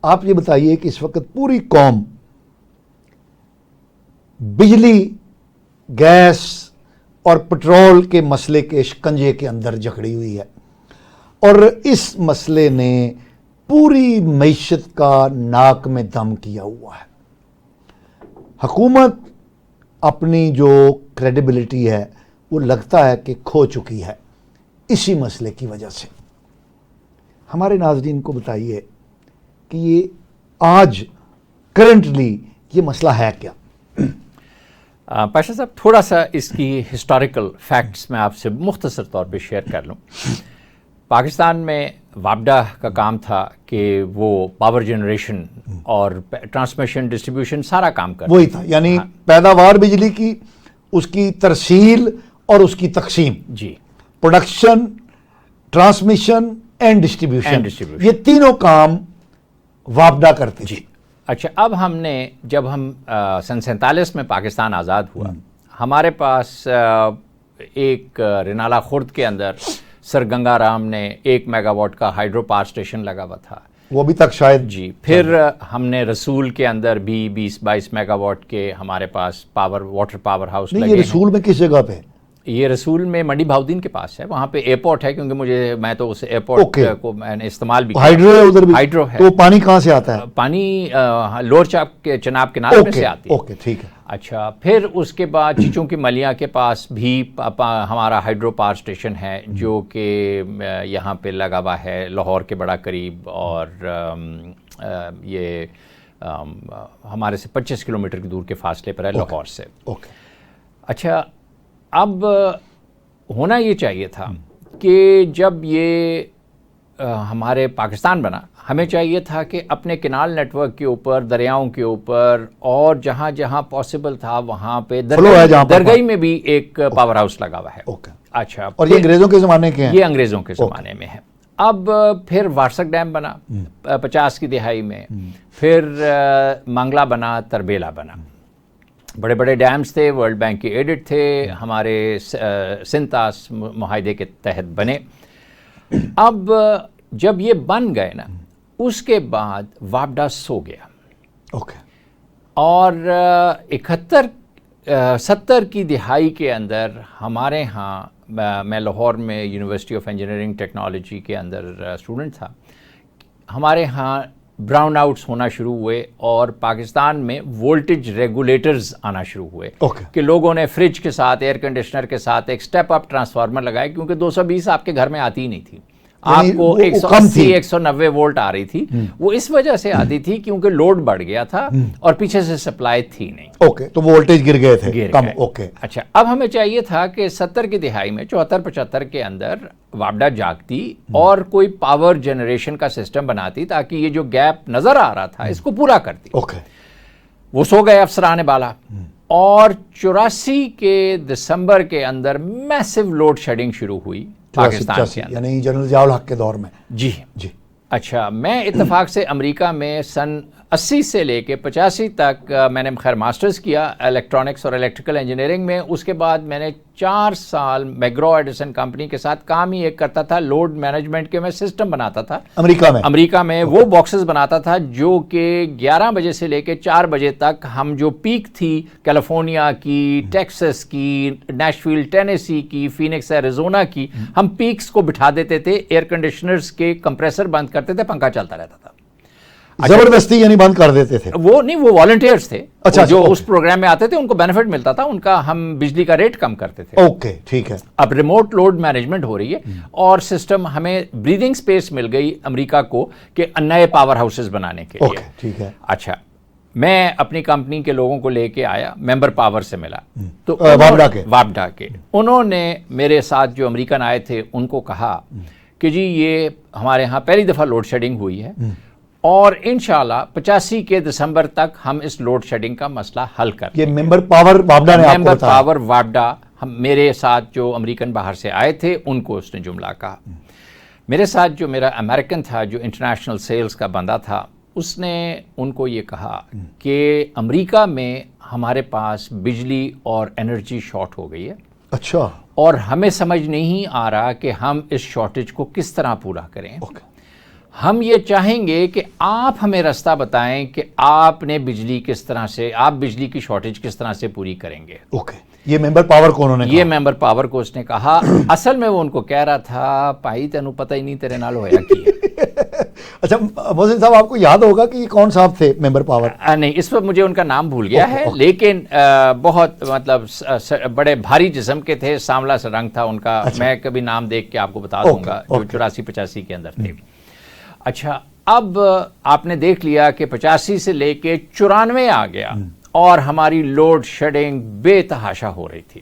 آپ یہ بتائیے کہ اس وقت پوری قوم بجلی، گیس اور پٹرول کے مسئلے کے شکنجے کے اندر جکڑی ہوئی ہے، اور اس مسئلے نے پوری معیشت کا ناک میں دم کیا ہوا ہے۔ حکومت اپنی جو کریڈیبلٹی ہے وہ لگتا ہے کہ کھو چکی ہے اسی مسئلے کی وجہ سے۔ ہمارے ناظرین کو بتائیے کہ یہ آج کرنٹلی یہ مسئلہ ہے کیا؟ پاشا صاحب، تھوڑا سا اس کی ہسٹوریکل فیکٹس میں آپ سے مختصر طور پہ شیئر کر لوں۔ پاکستان میں وابڈا کا کام تھا کہ وہ پاور جنریشن اور ٹرانسمیشن ڈسٹریبیوشن سارا کام کرتا وہی تھا، یعنی پیداوار بجلی کی، اس کی ترسیل اور اس کی تقسیم، جی، پروڈکشن، ٹرانسمیشن اینڈ ڈسٹریبیوشن، یہ تینوں کام وابڈا کرتے تھے۔ اچھا، اب ہم نے جب ہم سن 47 میں پاکستان آزاد ہوا، ہمارے پاس ایک رنالہ خرد کے اندر سر گنگا رام نے 1 میگا واٹ کا ہائیڈرو پاور اسٹیشن لگا ہوا تھا، وہ ابھی تک شاید۔ جی، پھر ہم نے رسول کے اندر بھی 20-22 میگا واٹ کے ہمارے پاس واٹر پاور ہاؤس لگے ہیں۔ یہ رسول میں کس جگہ پہ؟ یہ رسول میں منڈی بہاؤدین کے پاس ہے، وہاں پہ ایئرپورٹ ہے، کیونکہ میں تو اس ایئرپورٹ کو میں نے استعمال بھی کیا۔ ہائیڈرو ہے ادھر بھی؟ ہائیڈرو ہے۔ تو پانی کہاں سے آتا ہے؟ پانی لوور چناب کنارے میں سے آتی ہے۔ اوکے، ٹھیک ہے۔ اچھا، پھر اس کے بعد چونکہ ملیا کے پاس بھی ہمارا ہائیڈرو پاور اسٹیشن ہے، جو کہ یہاں پہ لگا ہوا ہے لاہور کے بڑا قریب، اور یہ ہمارے سے 25 کلومیٹر کی دور کے فاصلے پر ہے لاہور سے۔ اچھا، اب ہونا یہ چاہیے تھا کہ جب یہ ہمارے پاکستان بنا، ہمیں چاہیے تھا کہ اپنے کینال نیٹ ورک کے اوپر، دریاؤں کے اوپر، اور جہاں جہاں پاسبل تھا وہاں پہ درگئی میں بھی ایک پاور ہاؤس لگا ہوا ہے۔ اچھا، اور یہ انگریزوں کے زمانے کے ہیں؟ یہ انگریزوں کے زمانے میں ہے۔ اب پھر وارسک ڈیم بنا 50 کی دہائی میں، پھر منگلا بنا، تربیلا بنا، بڑے بڑے ڈیمز تھے، ورلڈ بینک کے ایڈٹ تھے، ہمارے سنتاس معاہدے کے تحت بنے۔ اب جب یہ بن گئے نا، اس کے بعد وابڈا سو گیا، اور 71-70 کی دہائی کے اندر ہمارے ہاں، میں لاہور میں یونیورسٹی آف انجینئرنگ ٹیکنالوجی کے اندر اسٹوڈنٹ تھا، ہمارے ہاں براؤن آؤٹس ہونا شروع ہوئے، اور پاکستان میں وولٹیج ریگولیٹرز آنا شروع ہوئے کہ لوگوں نے فریج کے ساتھ، ایئر کنڈیشنر کے ساتھ ایک سٹیپ اپ ٹرانسفارمر لگائے، کیونکہ 220 آپ کے گھر میں آتی ہی نہیں تھی، آپ کو 180-190 وولٹ آ رہی تھی۔ وہ اس وجہ سے آتی تھی کیونکہ لوڈ بڑھ گیا تھا اور پیچھے سے سپلائی تھی نہیں۔ تو وولٹیج گر گئے تھے کم۔ اچھا، اب ہمیں چاہیے تھا کہ 70 کی دہائی میں، 74-75 کے اندر وابڈا جاگتی اور کوئی پاور جنریشن کا سسٹم بناتی، تاکہ یہ جو گیپ نظر آ رہا تھا اس کو پورا کرتی۔ وہ سو گئے افسران بالا، اور 84 کے دسمبر کے اندر میسو لوڈ شیڈنگ شروع ہوئی پاکستان کے اندر، یعنی جنرل ضیاء الحق کے دور میں۔ جی۔ اچھا، میں اتفاق سے امریکہ میں سن 80 سے لے کے 85 تک میں نے خیر ماسٹرز کیا الیکٹرانکس اور الیکٹریکل انجینئرنگ میں۔ اس کے بعد میں نے 4 سال میگرو ایڈیسن کمپنی کے ساتھ کام ہی ایک کرتا تھا، لوڈ مینجمنٹ کے میں سسٹم بناتا تھا امریکہ میں وہ باکسز بناتا تھا، جو کہ 11 بجے سے لے کے 4 بجے تک ہم جو پیک تھی کیلیفورنیا کی، ٹیکسس کی، نیشویل ٹینیسی کی، فینکس ایریزونا کی، ہم پیکس کو بٹھا دیتے تھے، ایئر کنڈیشنرز کے کمپریسر بند کرتے تھے، پنکھا چلتا رہتا تھا۔ زبردستی یعنی بند کر دیتے تھے؟ وہ نہیں، وہ والنٹیئرز تھے جو اس پروگرام میں آتے تھے، ان کو بینیفٹ ملتا تھا، ان کا ہم بجلی کا ریٹ کم کرتے تھے۔ اوکے، ٹھیک ہے۔ اب ریموٹ لوڈ مینجمنٹ ہو رہی ہے، اور سسٹم ہمیں بریدنگ سپیس مل گئی امریکہ کو کہ نئے پاور ہاؤسز بنانے کے لیے۔ ٹھیک ہے۔ اچھا، میں اپنی کمپنی کے لوگوں کو لے کے آیا، ممبر پاور سے ملا، تو وابڈا کے انہوں نے میرے ساتھ جو امریکن آئے تھے ان کو کہا کہ جی یہ ہمارے ہاں پہلی دفعہ لوڈ شیڈنگ ہوئی ہے، اور انشاءاللہ 85 کے دسمبر تک ہم اس لوڈ شیڈنگ کا مسئلہ حل کر دیں گے۔ یہ ممبر پاور وابڈا نے آپ کو بتایا؟ ممبر پاور وابڈا، میرے ساتھ جو امریکن باہر سے آئے تھے ان کو اس نے جملہ کہا۔ میرے ساتھ جو میرا امریکن تھا، جو انٹرنیشنل سیلز کا بندہ تھا، اس نے ان کو یہ کہا کہ امریکہ میں ہمارے پاس بجلی اور انرجی شارٹ ہو گئی ہے، اچھا، اور ہمیں سمجھ نہیں آ رہا کہ ہم اس شارٹیج کو کس طرح پورا کریں۔ ہم یہ چاہیں گے کہ آپ ہمیں راستہ بتائیں کہ آپ نے بجلی کس طرح سے، آپ بجلی کی شارٹیج کس طرح سے پوری کریں گے. اوکے، یہ ممبر پاور کو انہوں نے یہ ممبر پاور کو اس نے کہا. اصل میں وہ ان کو کہہ رہا تھا بھائی تینوں پتہ ہی نہیں تیرے نال ہویا کی ہے. اچھا محسن صاحب، آپ کو یاد ہوگا کہ یہ کون صاحب تھے ممبر پاور؟ نہیں، اس وقت مجھے ان کا نام بھول گیا ہے، لیکن بہت مطلب بڑے بھاری جسم کے تھے، سانولا سا رنگ تھا ان کا. میں کبھی نام دیکھ کے آپ کو بتا دوں گا، جو 84-85 کے اندر تھے. اچھا، اب آپ نے دیکھ لیا کہ 85 سے لے کے 94 آ گیا اور ہماری لوڈ شیڈنگ بے تحاشا ہو رہی تھی.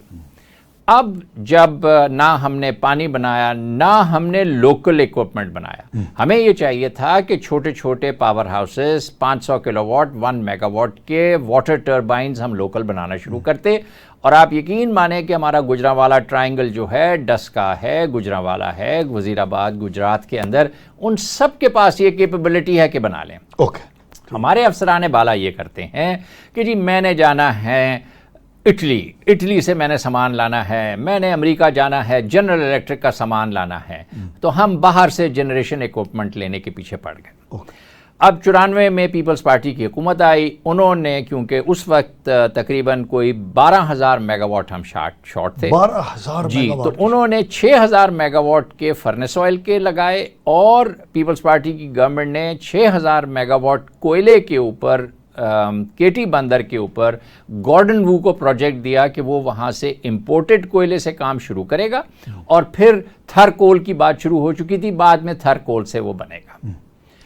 اب جب نہ ہم نے پانی بنایا، نہ ہم نے لوکل ایکوپمنٹ بنایا. ہمیں یہ چاہیے تھا کہ چھوٹے چھوٹے power houses 500 kilo what 1 mega what کے واٹر ٹربائنز ہم لوکل بنانا شروع کرتے. اور آپ یقین مانیں کہ ہمارا گجرانوالا ٹرائنگل جو ہے، ڈسکا ہے، گجرانوالا ہے، وزیر آباد گجرات کے اندر، ان سب کے پاس یہ کیپیبلٹی ہے کہ بنا لیں. اوکے. ہمارے افسران بالا یہ کرتے ہیں کہ جی میں نے جانا ہے اٹلی سے میں نے سامان لانا ہے، میں نے امریکہ جانا ہے، جنرل الیکٹرک کا سامان لانا ہے. تو ہم باہر سے جنریشن ایکوپمنٹ لینے کے پیچھے پڑ گئے. اب 94 میں پیپلز پارٹی کی حکومت آئی. انہوں نے، کیونکہ اس وقت تقریباً کوئی 12,000 میگا واٹ ہم شارٹ تھے. 12,000 جی، تو انہوں نے 6,000 میگا واٹ کے فرنس آئل کے لگائے، اور پیپلز پارٹی کی گورنمنٹ نے 6,000 میگا واٹ کوئلے کے اوپر، کیٹی بندر کے اوپر گارڈن وو کو پروجیکٹ دیا کہ وہ وہاں سے امپورٹڈ کوئلے سے کام شروع کرے گا. اور پھر تھر کول کی بات شروع ہو چکی تھی، بعد میں تھر کول سے وہ بنے گا.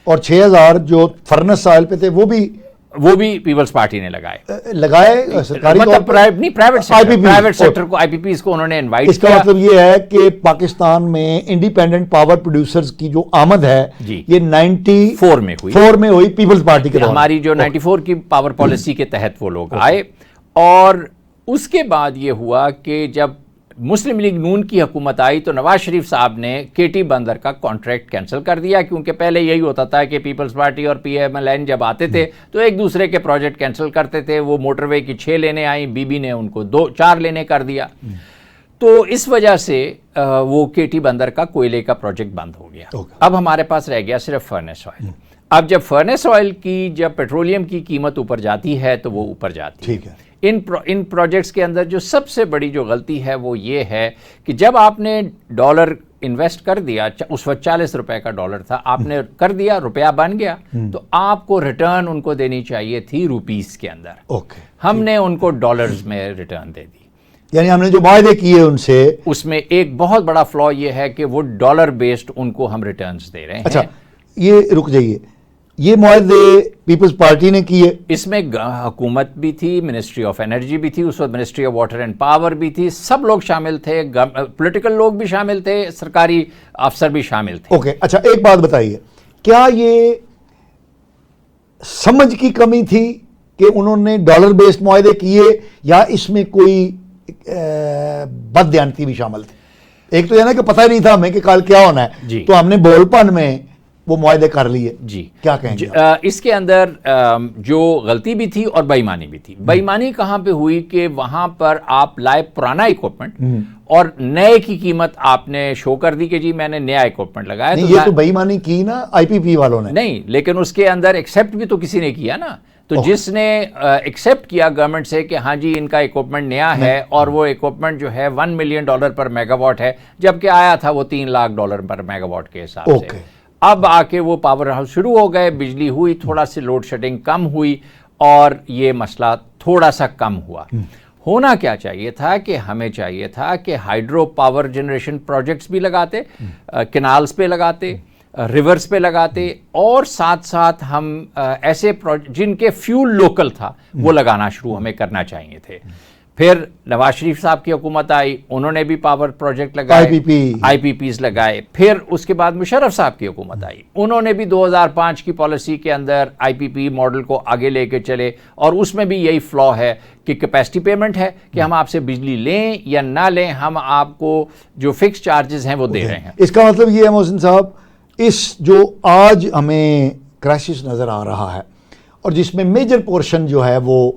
اور 6,000 جو فرنس آئل پہ تھے وہ بھی پیپلز پارٹی نے لگائے سرکاری طور مطلب نہیں، پرائیویٹ سیکٹر کو، آئی پی پیز کو انہوں نے انوائٹ کیا. اس کا مطلب یہ ہے کہ پاکستان میں انڈیپینڈنٹ پاور پروڈیوسرز کی جو آمد ہے یہ 94 میں ہوئی پیپلز پارٹی کے. ہماری جو 94 کی پاور پالیسی کے تحت وہ لوگ آئے. اور اس کے بعد یہ ہوا کہ جب مسلم لیگ نون کی حکومت آئی تو نواز شریف صاحب نے کیٹی بندر کا کانٹریکٹ کینسل کر دیا، کیونکہ پہلے یہی ہوتا تھا کہ پیپلز پارٹی اور پی ایم ایل این جب آتے تھے تو ایک دوسرے کے پروجیکٹ کینسل کرتے تھے. وہ موٹر وے کی 6 لینے آئیں، بی بی نے ان کو 4 لینے کر دیا. تو اس وجہ سے وہ کیٹی بندر کا کوئلے کا پروجیکٹ بند ہو گیا. اب ہمارے پاس رہ گیا صرف فرنس آئل. اب جب فرنس آئل کی، جب پیٹرولیم کی قیمت اوپر جاتی ہے تو وہ اوپر جاتی ہے. ان پروجیکٹس کے اندر جو سب سے بڑی جو غلطی ہے وہ یہ ہے کہ جب آپ نے ڈالر انویسٹ کر دیا، اس وقت 40 روپے کا ڈالر تھا، آپ نے کر دیا، روپیہ بن گیا، تو آپ کو ریٹرن ان کو دینی چاہیے تھی روپیز کے اندر. ہم نے ان کو ڈالرز میں ریٹرن دے دی. یعنی ہم نے جو معاہدے کیے ان سے، اس میں ایک بہت بڑا فلا یہ ہے کہ وہ ڈالر بیسڈ ان کو ہم ریٹرنز دے رہے ہیں. اچھا، یہ رک جائیے، یہ معاہدے پیپلز پارٹی نے کیے؟ اس میں حکومت بھی تھی، منسٹری آف انرجی بھی تھی، اس وقت ministry of water and power بھی تھی، سب لوگ شامل تھے، پولیٹیکل لوگ بھی شامل تھے، سرکاری افسر بھی شامل تھے. اوکے. اچھا، ایک بات بتائیے، کیا یہ سمجھ کی کمی تھی کہ انہوں نے ڈالر بیسڈ معاہدے کیے، یا اس میں کوئی بددیانتی بھی شامل تھی؟ ایک تو یہ نا کہ پتہ ہی نہیں تھا ہمیں کہ کل کیا ہونا ہے، تو ہم نے بول پن میں وہ معاہدے کر لیے. جی، کیا کہیں گے؟ اس کے اندر جو غلطی بھی تھی اور بے ایمانی بھی تھی. بے ایمانی کہاں پہ ہوئی کہ وہاں پر آپ لائے پرانا ایکوپمنٹ اور نئے کی قیمت آپ نے شو کر دی کہ جی میں نے نیا ایکوپمنٹ لگایا. یہ تو بے ایمانی کی نا آئی پی پی والوں نے. نہیں، لیکن اس کے اندر ایکسیپٹ بھی تو کسی نے کیا نا. تو جس نے ایکسیپٹ کیا گورنمنٹ سے کہ ہاں جی ان کا ایکوپمنٹ نیا ہے، اور وہ ایکوپمنٹ جو ہے $1 ملین پر میگا واٹ ہے، جبکہ آیا تھا وہ $3 لاکھ پر میگا واٹ کے حساب سے. اب آ کے وہ پاور ہاؤس شروع ہو گئے، بجلی ہوئی، تھوڑا سی لوڈ شیڈنگ کم ہوئی، اور یہ مسئلہ تھوڑا سا کم ہوا. ہونا کیا چاہیے تھا کہ ہمیں چاہیے تھا کہ ہائیڈرو پاور جنریشن پروجیکٹس بھی لگاتے، کینالز پہ لگاتے، ریورز پہ لگاتے، اور ساتھ ساتھ ہم ایسے جن کے فیول لوکل تھا وہ لگانا شروع ہمیں کرنا چاہیے تھے. پھر نواز شریف صاحب کی حکومت آئی، انہوں نے بھی پاور پروجیکٹ لگائے، آئی پی پیز لگائے. پھر اس کے بعد مشرف صاحب کی حکومت آئی، انہوں نے بھی 2005 کی پالیسی کے اندر آئی پی پی ماڈل کو آگے لے کے چلے، اور اس میں بھی یہی فلا ہے کہ کیپیسٹی پیمنٹ ہے کہ ہم آپ سے بجلی لیں یا نہ لیں، ہم آپ کو جو فکس چارجز ہیں وہ دے رہے ہیں. اس کا مطلب یہ ہے محسن صاحب، اس جو آج ہمیں کرائسس نظر آ رہا ہے، اور جس میں میجر پورشن جو ہے وہ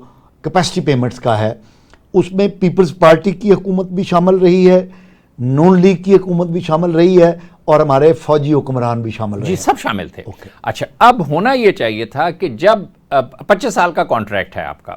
کیپیسٹی پیمنٹس کا ہے، اس میں پیپلز پارٹی کی حکومت بھی شامل رہی ہے، نون لیگ کی حکومت بھی شامل رہی ہے اور ہمارے فوجی حکمران بھی شامل رہے جی ہیں. سب شامل تھے. اچھا اب ہونا یہ چاہیے تھا کہ جب 25 سال کا کانٹریکٹ ہے آپ کا,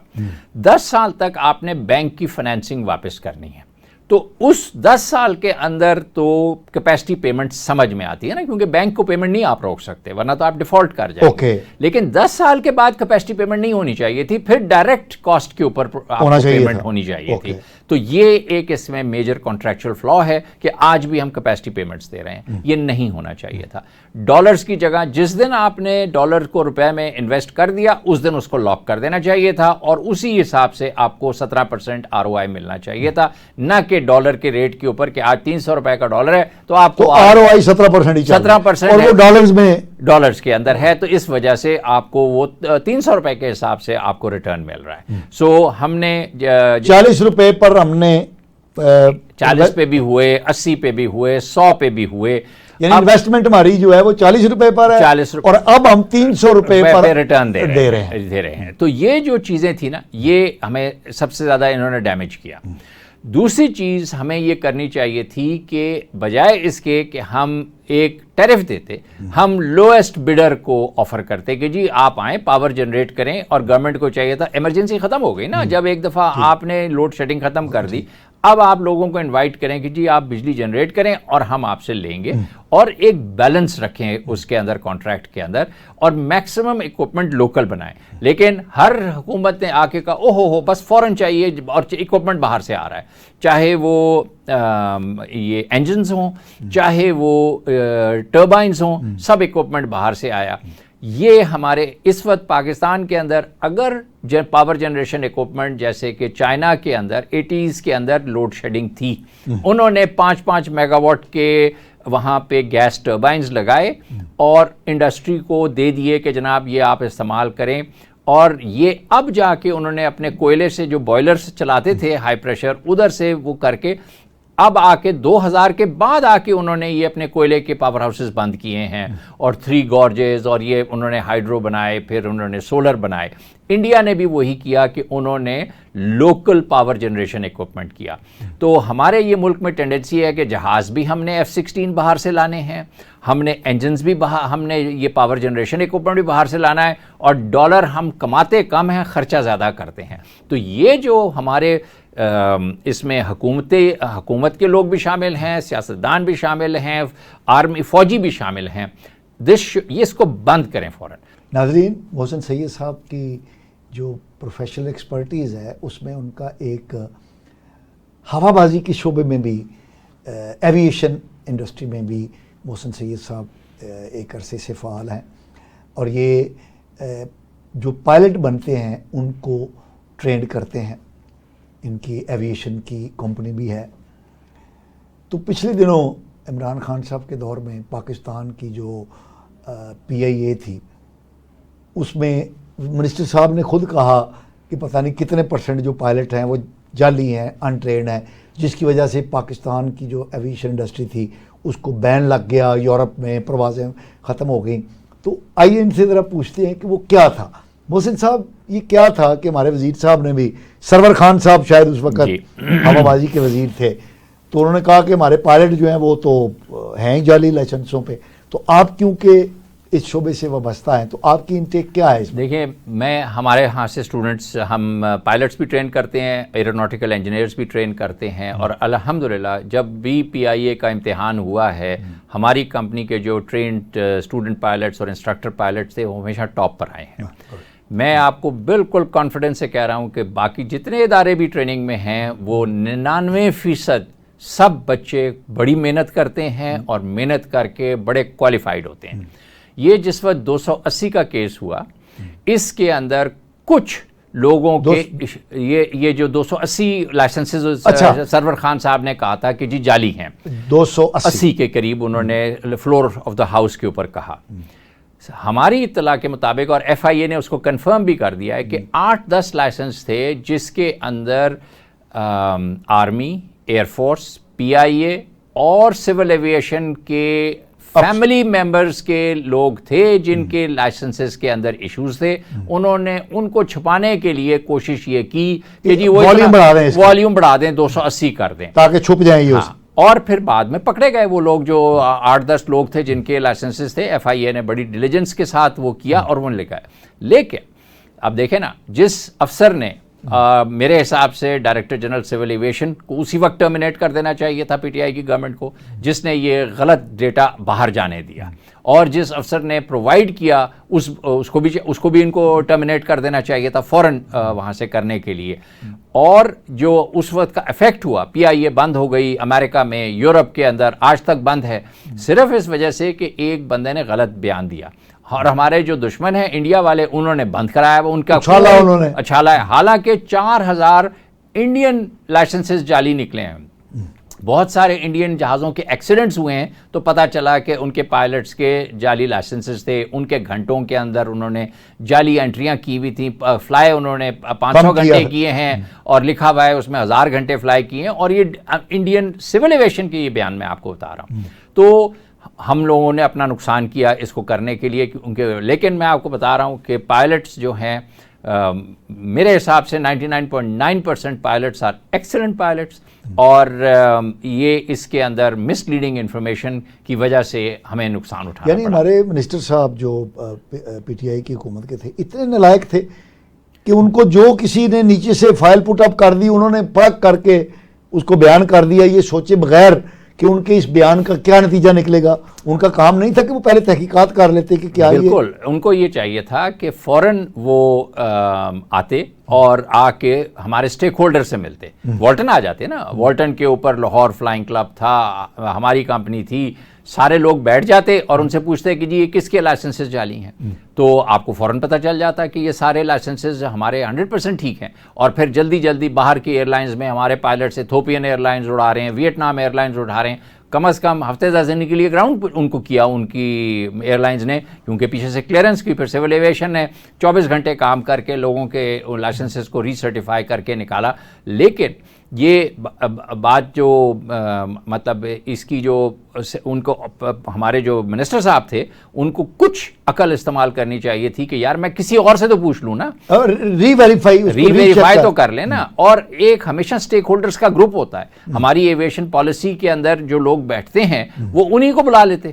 10 سال تک آپ نے بینک کی فائنینسنگ واپس کرنی ہے, تو اس 10 سال کے اندر تو کیپیسٹی پیمنٹ سمجھ میں آتی ہے نا, کیونکہ بینک کو پیمنٹ نہیں آپ روک سکتے ورنہ تو آپ ڈیفالٹ کر جائیں گے. لیکن 10 سال کے بعد کیپیسٹی پیمنٹ نہیں ہونی چاہیے تھی, پھر ڈائریکٹ کاسٹ کے اوپر پیمنٹ ہونی چاہیے تھی. تو یہ ایک اس میں میجر کانٹریکچوئل فلا ہے کہ آج بھی ہم کیپیسٹی پیمنٹس دے رہے ہیں, یہ نہیں ہونا چاہیے تھا. ڈالرز کی جگہ جس دن آپ نے ڈالر کو روپے میں انویسٹ کر دیا اس دن اس کو لاک کر دینا چاہیے تھا, اور اسی حساب سے آپ کو 17% ROI ملنا چاہیے تھا, نہ کہ ڈالر کے ریٹ کے اوپر کہ آج 300 روپے کا ڈالر ہے تو آپ کو ROI 17% ہی 17% اور وہ ڈالرز میں ڈالرز کے اندر ہے, تو اس وجہ سے آپ کو وہ 300 روپے کے حساب سے آپ کو ریٹرن مل رہا ہے. سو ہم نے 40 روپے پر ہم نے 40 پہ بھی ہوئے, 80 پہ بھی ہوئے, 100 پہ بھی ہوئے, یعنی انویسٹمنٹ ہماری جو ہے وہ 40 روپے پر ہے 40 روپے اور اب ہم 300 روپے پر ریٹرن دے رہے ہیں. تو یہ جو چیزیں تھی نا, یہ ہمیں سب سے زیادہ انہوں نے ڈیمیج کیا. دوسری چیز ہمیں یہ کرنی چاہیے تھی کہ بجائے اس کے کہ ہم ایک ٹیرف دیتے, ہم لوئسٹ بڈر کو آفر کرتے کہ جی آپ آئیں پاور جنریٹ کریں, اور گورنمنٹ کو چاہیے تھا, ایمرجنسی ختم ہو گئی نا جب ایک دفعہ آپ نے لوڈ شیڈنگ ختم کر دی, اب آپ لوگوں کو انوائٹ کریں کہ جی آپ بجلی جنریٹ کریں اور ہم آپ سے لیں گے, اور ایک بیلنس رکھیں اس کے اندر کانٹریکٹ کے اندر, اور میکسیمم اکوپمنٹ لوکل بنائیں. لیکن ہر حکومت نے آ کے کہا او ہو بس فوراً چاہیے, اور اکوپمنٹ باہر سے آ رہا ہے, چاہے وہ یہ انجنز ہوں, چاہے وہ ٹربائنز ہوں, سب اکوپمنٹ باہر سے آیا. یہ ہمارے اس وقت پاکستان کے اندر اگر پاور جنریشن اکوپمنٹ جیسے کہ چائنا کے اندر 80s کے اندر لوڈ شیڈنگ تھی, انہوں نے 5 میگا واٹ کے وہاں پہ گیس ٹربائنز لگائے اور انڈسٹری کو دے دیے کہ جناب یہ آپ استعمال کریں, اور یہ اب جا کے انہوں نے اپنے کوئلے سے جو بوائلرز چلاتے تھے ہائی پریشر ادھر سے وہ کر کے اب آ کے 2000 کے بعد آ کے انہوں نے یہ اپنے کوئلے کے پاور ہاؤسز بند کیے ہیں, اور 3 گارجز, اور یہ انہوں نے ہائیڈرو بنائے, پھر انہوں نے سولر بنائے. انڈیا نے بھی وہی کیا کہ انہوں نے لوکل پاور جنریشن اکوپمنٹ کیا. تو ہمارے یہ ملک میں ٹینڈنسی ہے کہ جہاز بھی ہم نے F-16 باہر سے لانے ہیں, ہم نے انجنز بھی ہم نے یہ پاور جنریشن اکوپمنٹ بھی باہر سے لانا ہے, اور ڈالر ہم کماتے کم ہیں خرچہ زیادہ کرتے ہیں. تو یہ جو ہمارے اس میں حکومت کے لوگ بھی شامل ہیں, سیاستدان بھی شامل ہیں, آرمی فوجی بھی شامل ہیں, یہ اس کو بند کریں فوراً. ناظرین, محسن سید صاحب کی جو پروفیشنل ایکسپرٹیز ہے اس میں ان کا ایک ہوا بازی کے شعبے میں بھی, ایویشن انڈسٹری میں بھی محسن سید صاحب ایک عرصے سے فعال ہیں, اور یہ جو پائلٹ بنتے ہیں ان کو ٹرینڈ کرتے ہیں, ان کی ایویشن کی کمپنی بھی ہے. تو پچھلے دنوں عمران خان صاحب کے دور میں پاکستان کی جو PIA تھی اس میں منسٹر صاحب نے خود کہا کہ پتہ نہیں کتنے % جو پائلٹ ہیں وہ جعلی ہیں, ان ٹرینڈ ہیں, جس کی وجہ سے پاکستان کی جو ایویشن انڈسٹری تھی اس کو بین لگ گیا, یورپ میں پروازیں ختم ہو گئیں. تو آئیے ان سے ذرا پوچھتے ہیں کہ وہ کیا تھا. محسن صاحب, یہ کیا تھا کہ ہمارے وزیر صاحب نے بھی, سرور خان صاحب شاید اس وقت ہوا بازی کے وزیر تھے, تو انہوں نے کہا کہ ہمارے پائلٹ جو ہیں وہ تو ہیں ہی جعلی لائسنسوں پہ, تو آپ کیونکہ اس شعبے سے وابستہ ہیں تو آپ کی انٹیک کیا ہے اس میں؟ دیکھیں, میں ہمارے ہاں سے اسٹوڈنٹس, ہم پائلٹس بھی ٹرین کرتے ہیں, ایروناٹیکل انجینئرز بھی ٹرین کرتے ہیں, اور الحمدللہ جب بھی PIA کا امتحان ہوا ہے ہماری کمپنی کے جو ٹرینڈ اسٹوڈنٹ پائلٹس اور انسٹرکٹر پائلٹس تھے وہ ہمیشہ ٹاپ پر آئے ہیں. میں آپ کو بالکل کانفیڈنس سے کہہ رہا ہوں کہ باقی جتنے ادارے بھی ٹریننگ میں ہیں وہ 99% سب بچے بڑی محنت کرتے ہیں, اور محنت کر کے بڑے کوالیفائڈ ہوتے ہیں. یہ جس وقت 280 کا کیس ہوا اس کے اندر کچھ لوگوں کے یہ جو 280 لائسنسز سرور خان صاحب نے کہا تھا کہ جی جعلی ہیں, 280 کے قریب انہوں نے فلور آف دا ہاؤس کے اوپر کہا. ہماری اطلاع کے مطابق, اور FIA نے اس کو کنفرم بھی کر دیا ہے کہ 8-10 لائسنس تھے جس کے اندر آرمی, ایئر فورس, PIA اور سول ایویشن کے فیملی ممبرز کے لوگ تھے جن کے لائسنسز کے اندر ایشوز تھے. انہوں نے ان کو چھپانے کے لیے کوشش یہ کی کہ جی وہ والیوم بڑھا دیں, 280 کر دیں تاکہ چھپ جائیں یہ. اور پھر بعد میں پکڑے گئے وہ لوگ جو 8-10 لوگ تھے جن کے لائسنسز تھے. FIA نے بڑی ڈیلیجنس کے ساتھ وہ کیا اور وہ لے گئے. لیکن اب دیکھیں نا, جس افسر نے میرے حساب سے ڈائریکٹر جنرل سول ایویشن کو اسی وقت ٹرمینیٹ کر دینا چاہیے تھا PTI کی گورنمنٹ کو, جس نے یہ غلط ڈیٹا باہر جانے دیا, اور جس افسر نے پرووائڈ کیا اس کو بھی ان کو ٹرمینیٹ کر دینا چاہیے تھا فوراً وہاں سے کرنے کے لیے. اور جو اس وقت کا افیکٹ ہوا, PIA بند ہو گئی امریکہ میں, یورپ کے اندر آج تک بند ہے, صرف اس وجہ سے کہ ایک بندے نے غلط بیان دیا. اور ہمارے جو دشمن ہیں انڈیا والے, انہوں نے بند کرایا, ان کا اچھالا ہے. حالانکہ 4000 انڈین لائسنسز جعلی نکلے ہیں. بہت سارے انڈین جہازوں کے ایکسیڈنٹس ہوئے ہیں تو پتہ چلا کہ ان کے پائلٹس کے جعلی لائسنسز تھے, ان کے گھنٹوں کے اندر انہوں نے جعلی انٹریاں کی ہوئی تھیں, فلائی انہوں نے 500 گھنٹے کیے ہیں اور لکھا ہوا ہے اس میں 1000 گھنٹے فلائی کیے ہیں. اور یہ انڈین سول ایویشن کے یہ بیان میں آپ کو بتا رہا ہوں. تو ہم لوگوں نے اپنا نقصان کیا اس کو کرنے کے لیے لیکن میں آپ کو بتا رہا ہوں کہ پائلٹس جو ہیں میرے حساب سے 99.9% پائلٹس آر ایکسلنٹ پائلٹس, اور یہ اس کے اندر مس لیڈنگ انفارمیشن کی وجہ سے ہمیں نقصان اٹھانا پڑا. یعنی ہمارے منسٹر صاحب جو PTI کی حکومت کے تھے اتنے نالائق تھے کہ ان کو جو کسی نے نیچے سے فائل پٹ اپ کر دی, انہوں نے پرکھ کر کے اس کو بیان کر دیا, یہ سوچے بغیر کہ ان کے اس بیان کا کیا نتیجہ نکلے گا. ان کا کام نہیں تھا کہ وہ پہلے تحقیقات کر لیتے کہ کیا. بالکل, ان کو یہ چاہیے تھا کہ فوراً وہ آتے اور آ کے ہمارے سٹیک ہولڈر سے ملتے. والٹن آ جاتے نا, والٹن کے اوپر لاہور فلائنگ کلب تھا, ہماری کمپنی تھی, سارے لوگ بیٹھ جاتے اور ان سے پوچھتے کہ جی یہ کس کے لائسنسز جعلی ہیں, تو آپ کو فوراً پتہ چل جاتا کہ یہ سارے لائسنسز ہمارے 100% ٹھیک ہیں. اور پھر جلدی جلدی باہر کی ایئر لائنز میں ہمارے پائلٹس ایتھوپین ایئر لائنز اڑا رہے ہیں, ویٹنام ایئر لائنز اڑا رہے ہیں, کم از کم ہفتے 10 دن کے لیے گراؤنڈ ان کو کیا ان کی ایئر لائنز نے, کیونکہ پیچھے سے کلیئرنس کی, پھر سول ایویشن نے 24 گھنٹے کام کر کے لوگوں کے لائسنسز کو ری سرٹیفائی کر کے نکالا. لیکن یہ بات جو مطلب اس کی جو ان کو ہمارے جو منسٹر صاحب تھے ان کو کچھ عقل استعمال کرنی چاہیے تھی کہ یار میں کسی اور سے تو پوچھ لوں نا, ری ویریفائی تو کر لیں نا. اور ایک ہمیشہ سٹیک ہولڈرز کا گروپ ہوتا ہے, ہماری ایویشن پالیسی کے اندر جو لوگ بیٹھتے ہیں وہ انہی کو بلا لیتے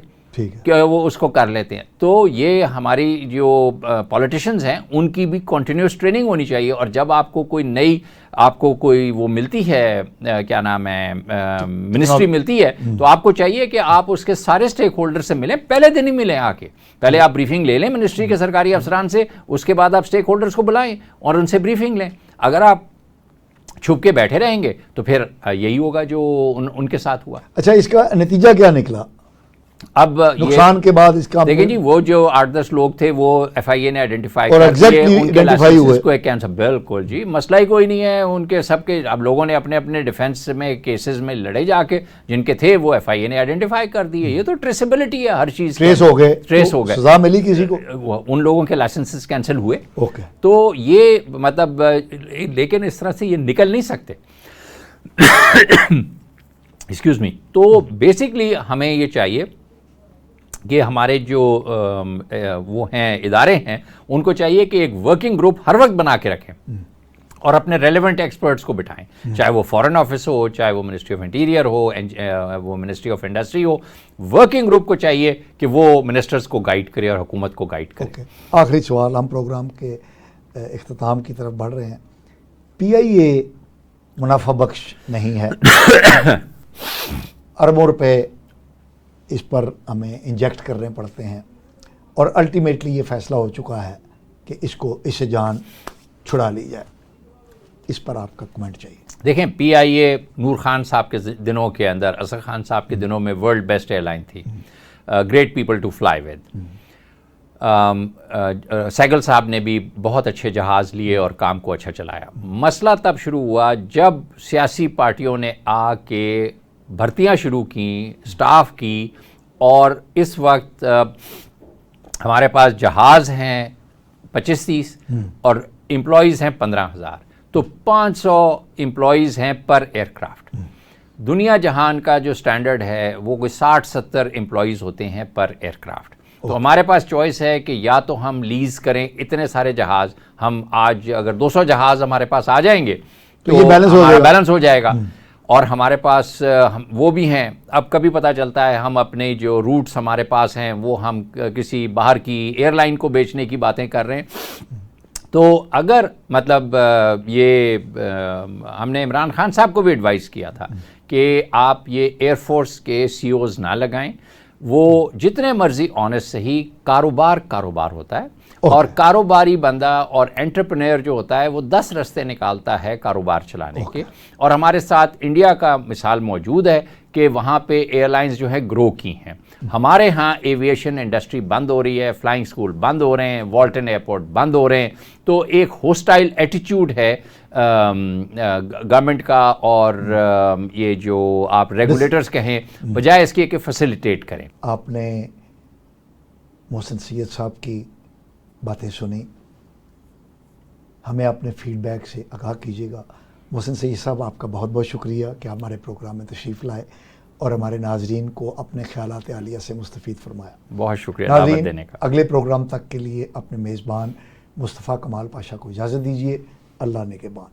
کہ وہ اس کو کر لیتے ہیں. تو یہ ہماری جو پولیٹیشینز ہیں ان کی بھی کنٹینیوس ٹریننگ ہونی چاہیے. اور جب آپ کو کوئی نئی آپ کو کوئی وہ ملتی ہے, کیا نام ہے, منسٹری ملتی ہے, تو آپ کو چاہیے کہ آپ اس کے سارے سٹیک ہولڈر سے ملیں, پہلے دن ہی ملیں, آ کے پہلے آپ بریفنگ لے لیں منسٹری کے سرکاری افسران سے, اس کے بعد آپ سٹیک ہولڈرز کو بلائیں اور ان سے بریفنگ لیں. اگر آپ چھپ کے بیٹھے رہیں گے تو پھر یہی ہوگا جو ان کے ساتھ ہوا. اچھا, اس کا نتیجہ کیا نکلا اب نقصان کے بعد اس کا؟ دیکھیں جی, وہ جو 8-10 لوگ تھے وہ FIA نے آئیڈینٹیفائی اور کر دیے, ان کے لائسنسز کو کینسل. بالکل جی, مسئلہ ہی کوئی نہیں ہے ان کے سب کے. اب لوگوں نے اپنے اپنے ڈیفینس میں کیسز میں لڑے جا کے, جن کے تھے وہ FIA نے آئیڈینٹیفائی کر دیے. یہ تو ٹریسیبلٹی ہے ہر چیز, ٹریس ہو گئے, سزا ملی کسی کو, ان لوگوں کے لائسنسز کینسل ہوئے. تو یہ مطلب, لیکن اس طرح سے یہ نکل نہیں سکتے. Excuse me. تو بیسکلی ہمیں یہ چاہیے کہ ہمارے جو وہ ہیں ادارے ہیں ان کو چاہیے کہ ایک ورکنگ گروپ ہر وقت بنا کے رکھیں اور اپنے ریلیونٹ ایکسپرٹس کو بٹھائیں, چاہے وہ فارن آفس ہو, چاہے وہ منسٹری آف انٹیریئر ہو, وہ ministry of industry who. Working group کو چاہیے کہ وہ منسٹرز کو گائیڈ کرے اور حکومت کو گائیڈ کرے. آخری سوال, ہم پروگرام کے اختتام کی طرف بڑھ رہے ہیں. PIA منافع بخش نہیں ہے, اربوں روپے اس پر ہمیں انجیکٹ کرنے پڑتے ہیں, اور الٹیمیٹلی یہ فیصلہ ہو چکا ہے کہ اس سے جان چھڑا لی جائے. اس پر آپ کا کمنٹ چاہیے. دیکھیں, PIA نور خان صاحب کے دنوں کے اندر, اصغر خان صاحب کے دنوں میں ورلڈ بیسٹ ایئر لائن تھی, great people to fly with. Segal صاحب نے بھی بہت اچھے جہاز لیے اور کام کو اچھا چلایا. مسئلہ تب شروع ہوا جب سیاسی پارٹیوں نے آ کے بھرتیاں شروع کیں, سٹاف کی, اور اس وقت ہمارے پاس جہاز ہیں 25-30 اور امپلائیز ہیں 15,000, تو 500 امپلائیز ہیں پر ایئر کرافٹ. دنیا جہان کا جو سٹینڈرڈ ہے وہ کوئی 60-70 امپلائیز ہوتے ہیں پر ایئر کرافٹ. تو ہمارے پاس چوائس ہے کہ یا تو ہم لیز کریں اتنے سارے جہاز, ہم آج اگر 200 جہاز ہمارے پاس آ جائیں گے تو یہ بیلنس ہو جائے گا, اور ہمارے پاس وہ بھی ہیں. اب کبھی پتہ چلتا ہے ہم اپنے جو روٹس ہمارے پاس ہیں وہ ہم کسی باہر کی ایئر لائن کو بیچنے کی باتیں کر رہے ہیں. تو اگر مطلب یہ ہم نے عمران خان صاحب کو بھی ایڈوائز کیا تھا کہ آپ یہ ایئر فورس کے سی اوز نہ لگائیں. وہ جتنے مرضی آنیسٹ صحیح کاروبار ہوتا ہے, اور کاروباری بندہ اور انٹرپرینور جو ہوتا ہے وہ 10 رستے نکالتا ہے کاروبار چلانے کے. اور ہمارے ساتھ انڈیا کا مثال موجود ہے کہ وہاں پہ ایئر لائنز جو ہے گرو کی ہیں. ہمارے ہاں ایویشن انڈسٹری بند ہو رہی ہے, فلائنگ سکول بند ہو رہے ہیں, والٹن ایئرپورٹ بند ہو رہے ہیں. تو ایک ہوسٹائل ایٹیچیوڈ ہے گورنمنٹ کا, اور یہ جو آپ ریگولیٹرز کہیں بجائے اس کے کہ فیسیلیٹیٹ کریں. آپ نے محسن سید صاحب کی باتیں سنی, ہمیں اپنے فیڈ بیک سے آگاہ کیجیے گا. محسن سید صاحب آپ کا بہت بہت شکریہ کہ آپ ہمارے پروگرام میں تشریف لائے اور ہمارے ناظرین کو اپنے خیالات عالیہ سے مستفید فرمایا. بہت شکریہ دعوت دینے کا. اگلے پروگرام تک کے لیے اپنے میزبان مصطفیٰ کمال پاشا کو اجازت دیجیے. اللہ نگہبان.